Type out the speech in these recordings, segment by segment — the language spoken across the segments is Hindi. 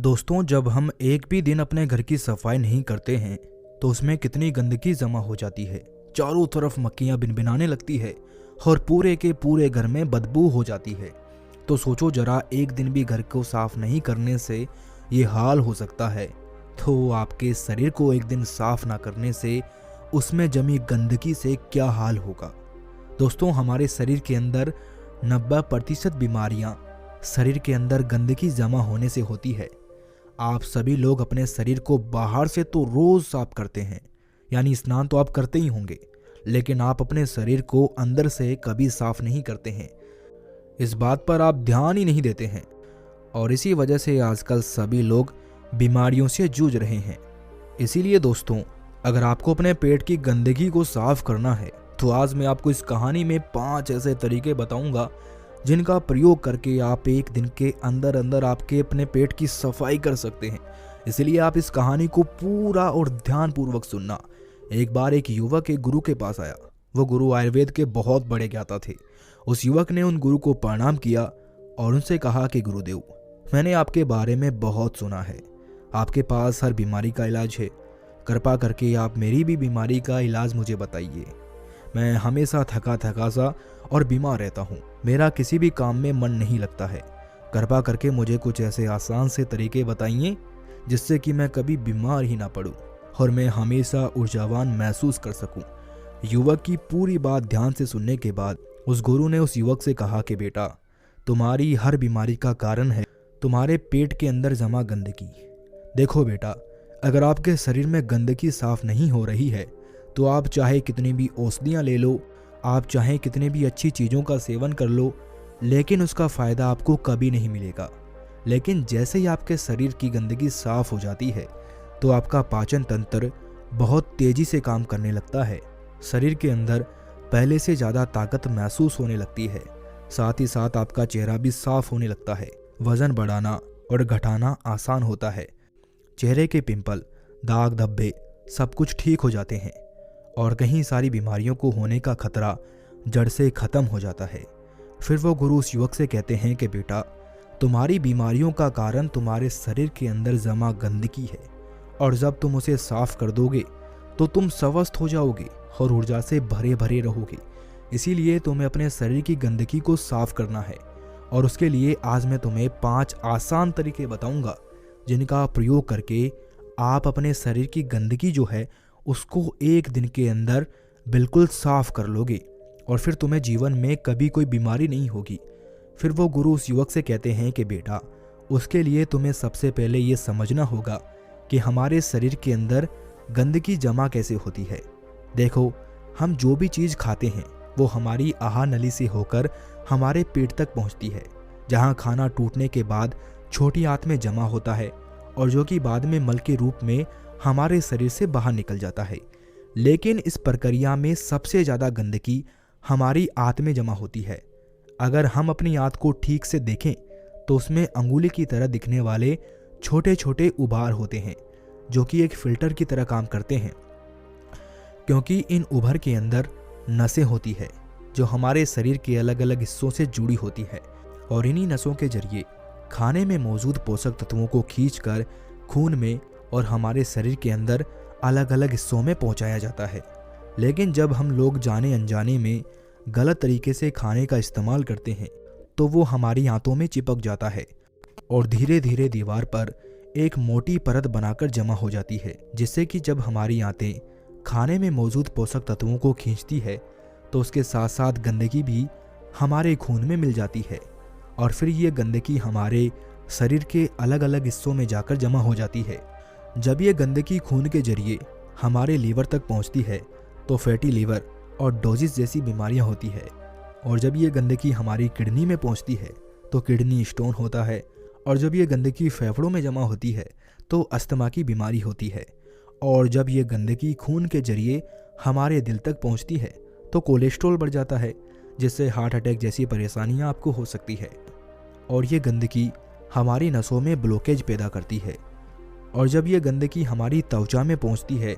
दोस्तों, जब हम एक भी दिन अपने घर की सफाई नहीं करते हैं तो उसमें कितनी गंदगी जमा हो जाती है। चारों तरफ मक्खियां भिनभिनाने लगती है और पूरे के पूरे घर में बदबू हो जाती है। तो सोचो जरा, एक दिन भी घर को साफ नहीं करने से ये हाल हो सकता है, तो आपके शरीर को एक दिन साफ ना करने से उसमें जमी गंदगी से क्या हाल होगा। दोस्तों, हमारे शरीर के अंदर 90% बीमारियां शरीर के अंदर गंदगी जमा होने से होती है। आप सभी लोग अपने शरीर को बाहर से तो रोज साफ करते हैं, यानी स्नान तो आप करते ही होंगे, लेकिन आप अपने शरीर को अंदर से कभी साफ नहीं करते हैं। इस बात पर आप ध्यान ही नहीं देते हैं और इसी वजह से आजकल सभी लोग बीमारियों से जूझ रहे हैं। इसीलिए दोस्तों, अगर आपको अपने पेट की गंदगी को साफ करना है तो आज मैं आपको इस कहानी में 5 ऐसे तरीके बताऊंगा जिनका प्रयोग करके आप एक दिन के अंदर अंदर आपके अपने पेट की सफाई कर सकते हैं। इसलिए आप इस कहानी को पूरा और ध्यानपूर्वक सुनना। एक बार एक युवक एक गुरु के पास आया। वो गुरु आयुर्वेद के बहुत बड़े ज्ञाता थे। उस युवक ने उन गुरु को प्रणाम किया और उनसे कहा कि गुरुदेव, मैंने आपके बारे में बहुत सुना है। आपके पास हर बीमारी का इलाज है। कृपा करके आप मेरी भी बीमारी का इलाज मुझे बताइए। मैं हमेशा थका थका सा और बीमार रहता हूँ। मेरा किसी भी काम में मन नहीं लगता है। कृपा करके मुझे कुछ ऐसे आसान से तरीके बताइए जिससे कि मैं कभी बीमार ही ना पड़ूं और मैं हमेशा ऊर्जावान महसूस कर सकूं। युवक की पूरी बात ध्यान से सुनने के बाद उस गुरु ने उस युवक से कहा कि बेटा, तुम्हारी हर बीमारी का कारण है तुम्हारे पेट के अंदर जमा गंदगी। देखो बेटा, अगर आपके शरीर में गंदगी साफ नहीं हो रही है तो आप चाहे कितनी भी औषधियाँ ले लो, आप चाहे कितने भी अच्छी चीज़ों का सेवन कर लो, लेकिन उसका फ़ायदा आपको कभी नहीं मिलेगा। लेकिन जैसे ही आपके शरीर की गंदगी साफ हो जाती है तो आपका पाचन तंत्र बहुत तेज़ी से काम करने लगता है। शरीर के अंदर पहले से ज़्यादा ताकत महसूस होने लगती है। साथ ही साथ आपका चेहरा भी साफ होने लगता है। वज़न बढ़ाना और घटाना आसान होता है। चेहरे के पिंपल, दाग धब्बे सब कुछ ठीक हो जाते हैं और कहीं सारी बीमारियों को होने का खतरा जड़ से ख़त्म हो जाता है। फिर वो गुरु उस युवक से कहते हैं कि बेटा, तुम्हारी बीमारियों का कारण तुम्हारे शरीर के अंदर जमा गंदगी है और जब तुम उसे साफ कर दोगे तो तुम स्वस्थ हो जाओगे और ऊर्जा से भरे भरे रहोगे। इसीलिए तुम्हें अपने शरीर की गंदगी को साफ करना है और उसके लिए आज मैं तुम्हें 5 आसान तरीके बताऊंगा जिनका प्रयोग करके आप अपने शरीर की गंदगी जो है उसको एक दिन के अंदर बिल्कुल साफ कर लोगे और फिर तुम्हें जीवन में कभी कोई बीमारी नहीं होगी। फिर वो गुरु उस युवक से कहते हैं कि बेटा, उसके लिए तुम्हें सबसे पहले ये समझना होगा कि हमारे शरीर के अंदर गंदगी जमा कैसे होती है। देखो, हम जो भी चीज़ खाते हैं वो हमारी आहार नली से होकर हमारे पेट तक पहुंचती है, जहां खाना टूटने के बाद छोटी आंत में जमा होता है और जो कि बाद में मल के रूप में हमारे शरीर से बाहर निकल जाता है। लेकिन इस प्रक्रिया में सबसे ज़्यादा गंदगी हमारी आंत में जमा होती है। अगर हम अपनी आंत को ठीक से देखें तो उसमें अंगुली की तरह दिखने वाले छोटे छोटे उभार होते हैं जो कि एक फिल्टर की तरह काम करते हैं, क्योंकि इन उभर के अंदर नसें होती है जो हमारे शरीर के अलग अलग हिस्सों से जुड़ी होती है और इन्हीं नसों के जरिए खाने में मौजूद पोषक तत्वों को खींचकर खून में और हमारे शरीर के अंदर अलग अलग हिस्सों में पहुंचाया जाता है। लेकिन जब हम लोग जाने अनजाने में गलत तरीके से खाने का इस्तेमाल करते हैं तो वो हमारी आंतों में चिपक जाता है और धीरे धीरे दीवार पर एक मोटी परत बनाकर जमा हो जाती है, जिससे कि जब हमारी आंतें खाने में मौजूद पोषक तत्वों को खींचती है तो उसके साथ साथ गंदगी भी हमारे खून में मिल जाती है और फिर ये गंदगी हमारे शरीर के अलग अलग हिस्सों में जाकर जमा हो जाती है। जब ये गंदगी खून के जरिए हमारे लीवर तक पहुंचती है तो फैटी लीवर और डोजिस जैसी बीमारियां होती है और जब ये गंदगी हमारी किडनी में पहुंचती है तो किडनी स्टोन होता है और जब ये गंदगी फेफड़ों में जमा होती है तो अस्थमा की बीमारी होती है और जब ये गंदगी खून के जरिए हमारे दिल तक पहुंचती है तो कोलेस्ट्रॉल बढ़ जाता है, जिससे हार्ट अटैक जैसी परेशानियां आपको हो सकती है और ये गंदगी हमारी नसों में ब्लॉकेज पैदा करती है और जब ये गंदगी हमारी त्वचा में पहुंचती है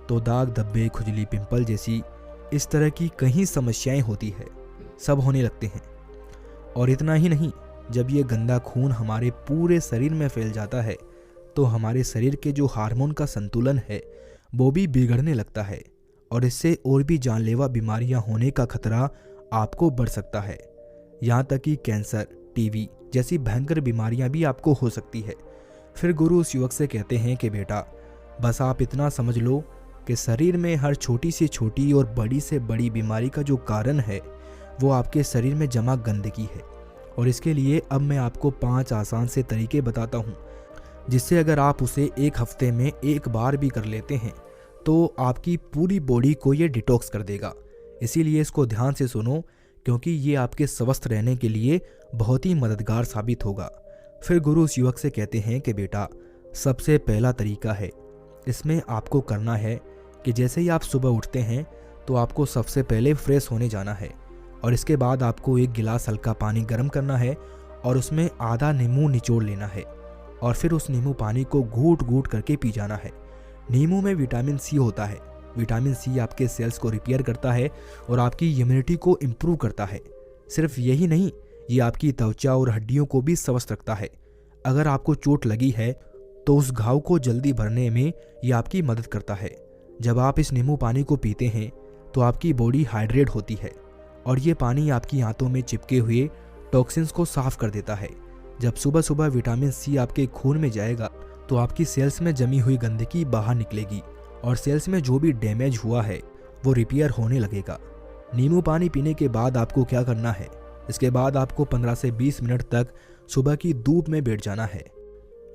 तो दाग धब्बे, खुजली, पिंपल जैसी इस तरह की कई समस्याएं होती है, सब होने लगते हैं। और इतना ही नहीं, जब ये गंदा खून हमारे पूरे शरीर में फैल जाता है तो हमारे शरीर के जो हार्मोन का संतुलन है वो भी बिगड़ने लगता है और इससे और भी जानलेवा बीमारियां होने का खतरा आपको बढ़ सकता है। यहाँ तक कि कैंसर, टीबी जैसी भयंकर बीमारियां भी आपको हो सकती है। फिर गुरु उस युवक से कहते हैं कि बेटा, बस आप इतना समझ लो कि शरीर में हर छोटी से छोटी और बड़ी से बड़ी बीमारी का जो कारण है वो आपके शरीर में जमा गंदगी है। और इसके लिए अब मैं आपको 5 आसान से तरीके बताता हूँ, जिससे अगर आप उसे एक हफ्ते में एक बार भी कर लेते हैं तो आपकी पूरी बॉडी को ये डिटॉक्स कर देगा। इसीलिए इसको ध्यान से सुनो, क्योंकि ये आपके स्वस्थ रहने के लिए बहुत ही मददगार साबित होगा। फिर गुरु उस युवक से कहते हैं कि बेटा, सबसे पहला तरीका है, इसमें आपको करना है कि जैसे ही आप सुबह उठते हैं तो आपको सबसे पहले फ्रेश होने जाना है और इसके बाद आपको एक गिलास हल्का पानी गर्म करना है और उसमें आधा नींबू निचोड़ लेना है और फिर उस नींबू पानी को घूट घूट करके पी जाना है। नींबू में विटामिन सी होता है। विटामिन सी आपके सेल्स को रिपेयर करता है और आपकी इम्यूनिटी को इम्प्रूव करता है। सिर्फ यही नहीं, ये आपकी त्वचा और हड्डियों को भी स्वस्थ रखता है। अगर आपको चोट लगी है तो उस घाव को जल्दी भरने में ये आपकी मदद करता है। जब आप इस नींबू पानी को पीते हैं तो आपकी बॉडी हाइड्रेट होती है और ये पानी आपकी आंतों में चिपके हुए टॉक्सिन्स को साफ कर देता है। जब सुबह सुबह विटामिन सी आपके खून में जाएगा तो आपकी सेल्स में जमी हुई गंदगी बाहर निकलेगी और सेल्स में जो भी डैमेज हुआ है वो रिपेयर होने लगेगा। नींबू पानी पीने के बाद आपको क्या करना है, इसके बाद आपको 15 से 20 मिनट तक सुबह की धूप में बैठ जाना है।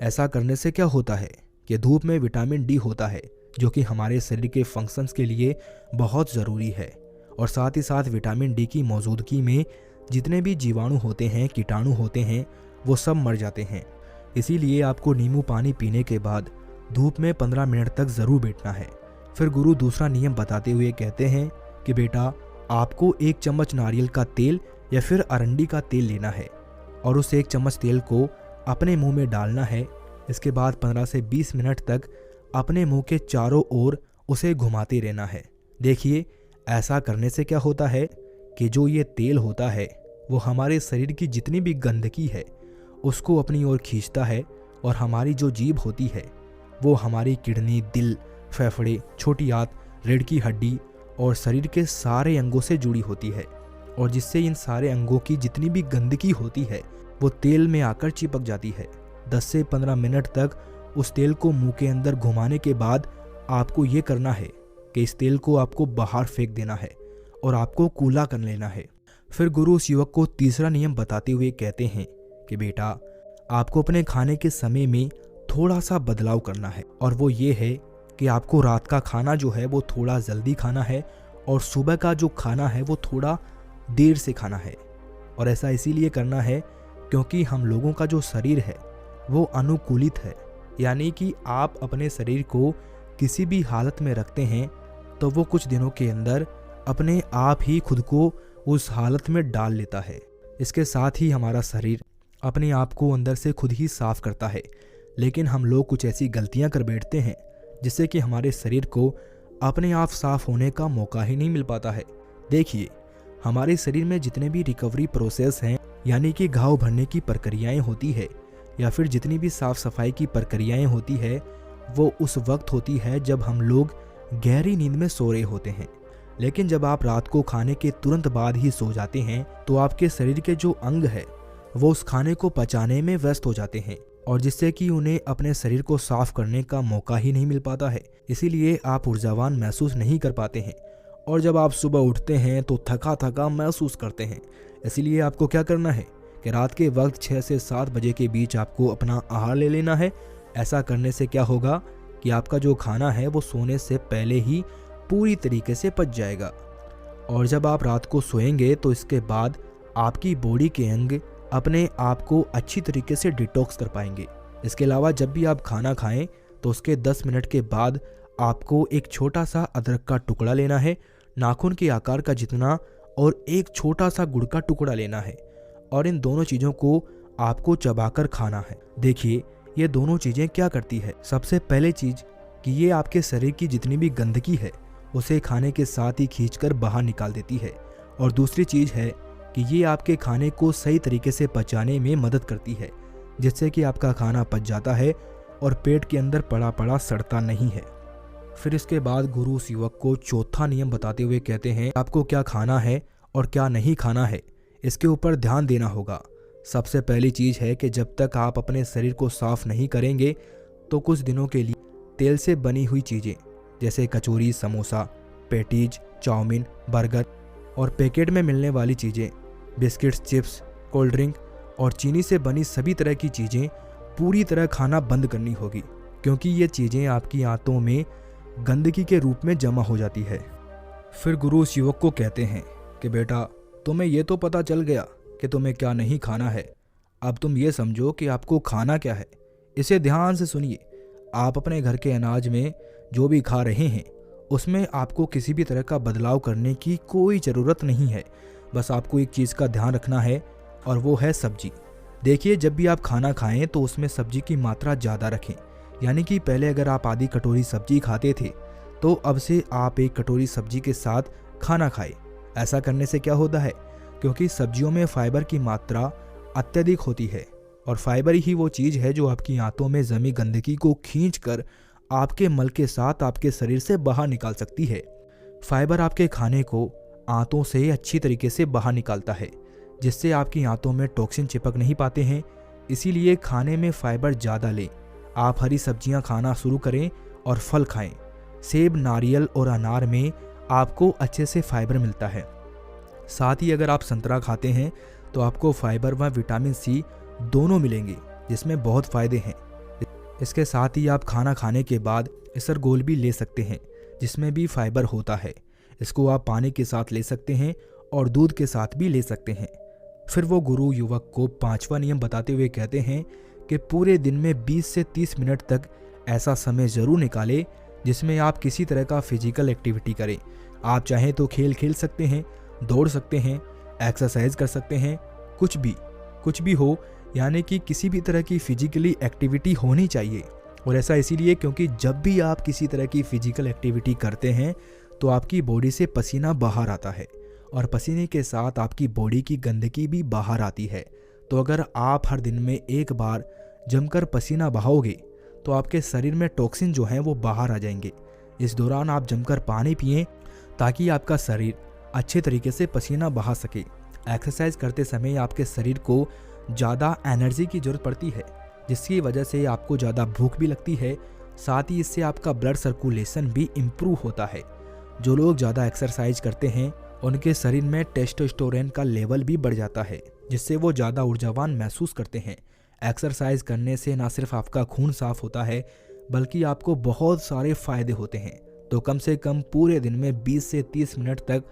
ऐसा करने से क्या होता है कि धूप में विटामिन डी होता है, जो कि हमारे शरीर के फंक्शंस के लिए बहुत ज़रूरी है। और साथ ही साथ विटामिन डी की मौजूदगी में जितने भी जीवाणु होते हैं, कीटाणु होते हैं, वो सब मर जाते हैं। इसीलिए आपको नींबू पानी पीने के बाद धूप में 15 मिनट तक ज़रूर बैठना है। फिर गुरु दूसरा नियम बताते हुए कहते हैं कि बेटा, आपको 1 चम्मच नारियल का तेल या फिर अरंडी का तेल लेना है और उस 1 चम्मच तेल को अपने मुंह में डालना है। इसके बाद 15 से 20 मिनट तक अपने मुंह के चारों ओर उसे घुमाते रहना है। देखिए, ऐसा करने से क्या होता है कि जो ये तेल होता है वो हमारे शरीर की जितनी भी गंदगी है उसको अपनी ओर खींचता है और हमारी जो जीभ होती है वो हमारी किडनी, दिल, फेफड़े, छोटी आंत, रीढ़ की हड्डी और शरीर के सारे अंगों से जुड़ी होती है और जिससे इन सारे अंगों की जितनी भी गंदगी होती है वो तेल में आकर चिपक जाती है। 10 से 15 मिनट तक उस तेल को मुंह के अंदर घुमाने के बाद आपको ये करना है कि इस तेल को आपको बाहर फेंक देना है और आपको कूला कर लेना है। फिर गुरु उस युवक को तीसरा नियम बताते हुए कहते हैं कि बेटा, आपको अपने खाने के समय में थोड़ा सा बदलाव करना है और वो ये है कि आपको रात का खाना जो है वो थोड़ा जल्दी खाना है और सुबह का जो खाना है वो थोड़ा देर से खाना है। और ऐसा इसीलिए करना है क्योंकि हम लोगों का जो शरीर है वो अनुकूलित है, यानी कि आप अपने शरीर को किसी भी हालत में रखते हैं तो वो कुछ दिनों के अंदर अपने आप ही खुद को उस हालत में डाल लेता है। इसके साथ ही हमारा शरीर अपने आप को अंदर से खुद ही साफ करता है, लेकिन हम लोग कुछ ऐसी गलतियां कर बैठते हैं जिससे कि हमारे शरीर को अपने आप साफ होने का मौका ही नहीं मिल पाता है। देखिए, हमारे शरीर में जितने भी रिकवरी प्रोसेस हैं, यानी कि घाव भरने की प्रक्रियाएं होती है या फिर जितनी भी साफ सफाई की प्रक्रियाएं होती है, वो उस वक्त होती है जब हम लोग गहरी नींद में सो रहे होते हैं। लेकिन जब आप रात को खाने के तुरंत बाद ही सो जाते हैं तो आपके शरीर के जो अंग है वो उस खाने को पचाने में व्यस्त हो जाते हैं और जिससे कि उन्हें अपने शरीर को साफ करने का मौका ही नहीं मिल पाता है। इसीलिए आप ऊर्जावान महसूस नहीं कर पाते हैं और जब आप सुबह उठते हैं तो थका थका महसूस करते हैं। इसीलिए आपको क्या करना है कि रात के वक्त 6 से 7 बजे के बीच आपको अपना आहार ले लेना है। ऐसा करने से क्या होगा कि आपका जो खाना है वो सोने से पहले ही पूरी तरीके से पच जाएगा और जब आप रात को सोएंगे तो इसके बाद आपकी बॉडी के अंग अपने आप को अच्छी तरीके से डिटॉक्स कर पाएंगे। इसके अलावा जब भी आप खाना खाएं तो उसके 10 मिनट के बाद आपको एक छोटा सा अदरक का टुकड़ा लेना है, नाखून के आकार का जितना, और एक छोटा सा गुड़ का टुकड़ा लेना है और इन दोनों चीज़ों को आपको चबाकर खाना है। देखिए, ये दोनों चीज़ें क्या करती है। सबसे पहले चीज़ कि ये आपके शरीर की जितनी भी गंदगी है उसे खाने के साथ ही खींचकर बाहर निकाल देती है और दूसरी चीज़ है कि ये आपके खाने को सही तरीके से पचाने में मदद करती है, जिससे कि आपका खाना पच जाता है और पेट के अंदर पड़ा पड़ा सड़ता नहीं है। फिर इसके बाद गुरु उस युवक को चौथा नियम बताते हुए कहते हैं, आपको क्या खाना है और क्या नहीं खाना है, इसके ऊपर ध्यान देना होगा। सबसे पहली चीज़ है कि जब तक आप अपने शरीर को साफ नहीं करेंगे तो कुछ दिनों के लिए तेल से बनी हुई चीज़ें जैसे कचौरी, समोसा, पैटीज, चाउमीन, बर्गर और पैकेट में मिलने वाली चीज़ें, बिस्किट्स, चिप्स, कोल्ड ड्रिंक और चीनी से बनी सभी तरह की चीज़ें पूरी तरह खाना बंद करनी होगी, क्योंकि ये चीज़ें आपकी आंतों में गंदगी के रूप में जमा हो जाती है। फिर गुरु उस युवक को कहते हैं कि बेटा, तुम्हें ये तो पता चल गया कि तुम्हें क्या नहीं खाना है, अब तुम ये समझो कि आपको खाना क्या है। इसे ध्यान से सुनिए। आप अपने घर के अनाज में जो भी खा रहे हैं उसमें आपको किसी भी तरह का बदलाव करने की कोई ज़रूरत नहीं है। बस आपको एक चीज़ का ध्यान रखना है और वो है सब्जी। देखिए, जब भी आप खाना खाएं तो उसमें सब्जी की मात्रा ज़्यादा रखें। यानी कि पहले अगर आप आधी कटोरी सब्जी खाते थे तो अब से आप एक कटोरी सब्जी के साथ खाना खाएं। ऐसा करने से क्या होता है, क्योंकि सब्जियों में फाइबर की मात्रा अत्यधिक होती है और फाइबर ही वो चीज़ है जो आपकी आंतों में जमी गंदगी को खींचकर आपके मल के साथ आपके शरीर से बाहर निकाल सकती है। फाइबर आपके खाने को आंतों से अच्छी तरीके से बाहर निकालता है, जिससे आपकी आंतों में टॉक्सिन चिपक नहीं पाते हैं। इसीलिए खाने में फाइबर ज़्यादा लें। आप हरी सब्जियां खाना शुरू करें और फल खाएं। सेब, नारियल और अनार में आपको अच्छे से फाइबर मिलता है। साथ ही अगर आप संतरा खाते हैं तो आपको फाइबर व विटामिन सी दोनों मिलेंगे, जिसमें बहुत फ़ायदे हैं। इसके साथ ही आप खाना खाने के बाद इसरगोल भी ले सकते हैं, जिसमें भी फाइबर होता है। इसको आप पानी के साथ ले सकते हैं और दूध के साथ भी ले सकते हैं। फिर वो गुरु युवक को पांचवा नियम बताते हुए कहते हैं कि पूरे दिन में 20 से 30 मिनट तक ऐसा समय ज़रूर निकालें जिसमें आप किसी तरह का फिजिकल एक्टिविटी करें। आप चाहें तो खेल खेल सकते हैं, दौड़ सकते हैं, एक्सरसाइज कर सकते हैं, कुछ भी हो, यानी कि किसी भी तरह की फिजिकली एक्टिविटी होनी चाहिए। और ऐसा इसीलिए क्योंकि जब भी आप किसी तरह की फिजिकल एक्टिविटी करते हैं तो आपकी बॉडी से पसीना बाहर आता है और पसीने के साथ आपकी बॉडी की गंदगी भी बाहर आती है। तो अगर आप हर दिन में एक बार जमकर पसीना बहाओगे तो आपके शरीर में टॉक्सिन जो हैं वो बाहर आ जाएंगे। इस दौरान आप जमकर पानी पिएं ताकि आपका शरीर अच्छे तरीके से पसीना बहा सके। एक्सरसाइज करते समय आपके शरीर को ज़्यादा एनर्जी की ज़रूरत पड़ती है, जिसकी वजह से आपको ज़्यादा भूख भी लगती है। साथ ही इससे आपका ब्लड सर्कुलेशन भी इम्प्रूव होता है। जो लोग ज़्यादा एक्सरसाइज करते हैं उनके शरीर में टेस्टोस्टेरोन का लेवल भी बढ़ जाता है, जिससे वो ज़्यादा ऊर्जावान महसूस करते हैं। एक्सरसाइज करने से ना सिर्फ आपका खून साफ होता है बल्कि आपको बहुत सारे फ़ायदे होते हैं। तो कम से कम पूरे दिन में 20 से 30 मिनट तक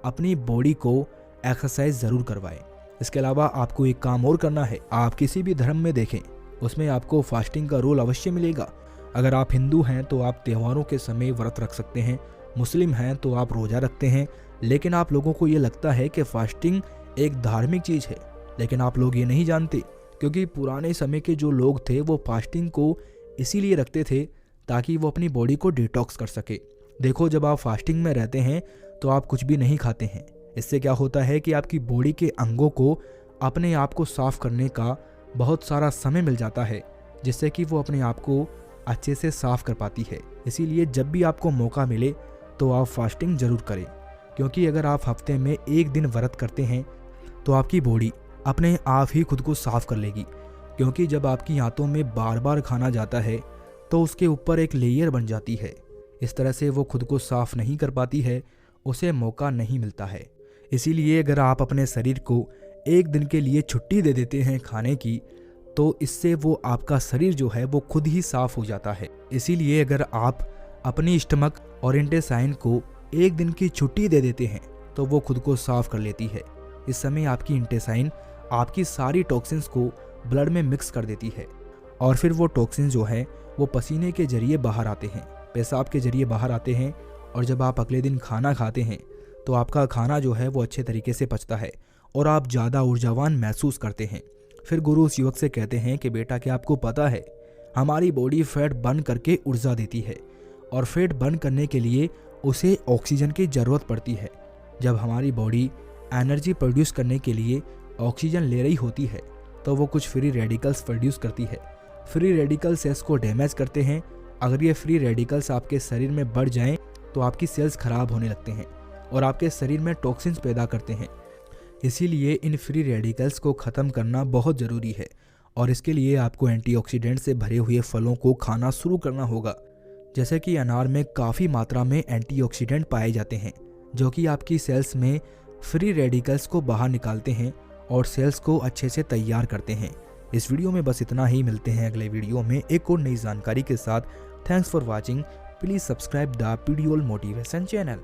अपनी बॉडी को एक्सरसाइज ज़रूर करवाएं। इसके अलावा आपको एक काम और करना है। आप किसी भी धर्म में देखें, उसमें आपको फास्टिंग का रोल अवश्य मिलेगा। अगर आप हिंदू हैं तो आप त्योहारों के समय व्रत रख सकते हैं, मुस्लिम हैं तो आप रोज़ा रखते हैं। लेकिन आप लोगों को ये लगता है कि फास्टिंग एक धार्मिक चीज़ है, लेकिन आप लोग ये नहीं जानते, क्योंकि पुराने समय के जो लोग थे वो फास्टिंग को इसीलिए रखते थे ताकि वो अपनी बॉडी को डिटॉक्स कर सके। देखो, जब आप फास्टिंग में रहते हैं तो आप कुछ भी नहीं खाते हैं। इससे क्या होता है कि आपकी बॉडी के अंगों को अपने आप को साफ करने का बहुत सारा समय मिल जाता है, जिससे कि वो अपने आप को अच्छे से साफ कर पाती है। इसीलिए जब भी आपको मौका मिले तो आप फास्टिंग ज़रूर करें, क्योंकि अगर आप हफ्ते में एक दिन व्रत करते हैं तो आपकी बॉडी अपने आप ही खुद को साफ कर लेगी। क्योंकि जब आपकी आंतों में बार बार खाना जाता है तो उसके ऊपर एक लेयर बन जाती है। इस तरह से वो खुद को साफ नहीं कर पाती है, उसे मौका नहीं मिलता है। इसीलिए अगर आप अपने शरीर को एक दिन के लिए छुट्टी दे देते हैं खाने की, तो इससे वो आपका शरीर जो है वो खुद ही साफ हो जाता है। इसीलिए अगर आप अपनी स्टमक और इंटेस्टाइन को एक दिन की छुट्टी दे देते हैं तो वो खुद को साफ कर लेती है। इस समय आपकी इंटेस्टाइन आपकी सारी टॉक्सिन्स को ब्लड में मिक्स कर देती है और फिर वो टॉक्सिन जो है वो पसीने के जरिए बाहर आते हैं, पेशाब के जरिए बाहर आते हैं। और जब आप अगले दिन खाना खाते हैं तो आपका खाना जो है वो अच्छे तरीके से पचता है और आप ज़्यादा ऊर्जावान महसूस करते हैं। फिर गुरु उस युवक से कहते हैं कि बेटा, क्या आपको पता है हमारी बॉडी फैट बर्न करके ऊर्जा देती है और फैट बर्न करने के लिए उसे ऑक्सीजन की ज़रूरत पड़ती है। जब हमारी बॉडी एनर्जी प्रोड्यूस करने के लिए ऑक्सीजन ले रही होती है तो वो कुछ फ्री रेडिकल्स प्रोड्यूस करती है। फ्री रेडिकल सेल्स को डैमेज करते हैं। अगर ये फ्री रेडिकल्स आपके शरीर में बढ़ जाएं तो आपकी सेल्स खराब होने लगते हैं और आपके शरीर में टॉक्सिन्स पैदा करते हैं। इसीलिए इन फ्री रेडिकल्स को ख़त्म करना बहुत ज़रूरी है और इसके लिए आपको एंटीऑक्सीडेंट से भरे हुए फलों को खाना शुरू करना होगा। जैसे कि अनार में काफ़ी मात्रा में एंटीऑक्सीडेंट पाए जाते हैं जो कि आपकी सेल्स में फ्री रेडिकल्स को बाहर निकालते हैं और सेल्स को अच्छे से तैयार करते हैं। इस वीडियो में बस इतना ही। मिलते हैं अगले वीडियो में एक और नई जानकारी के साथ। Thanks for watching. Please subscribe the पीडीओल मोटिवेशन चैनल।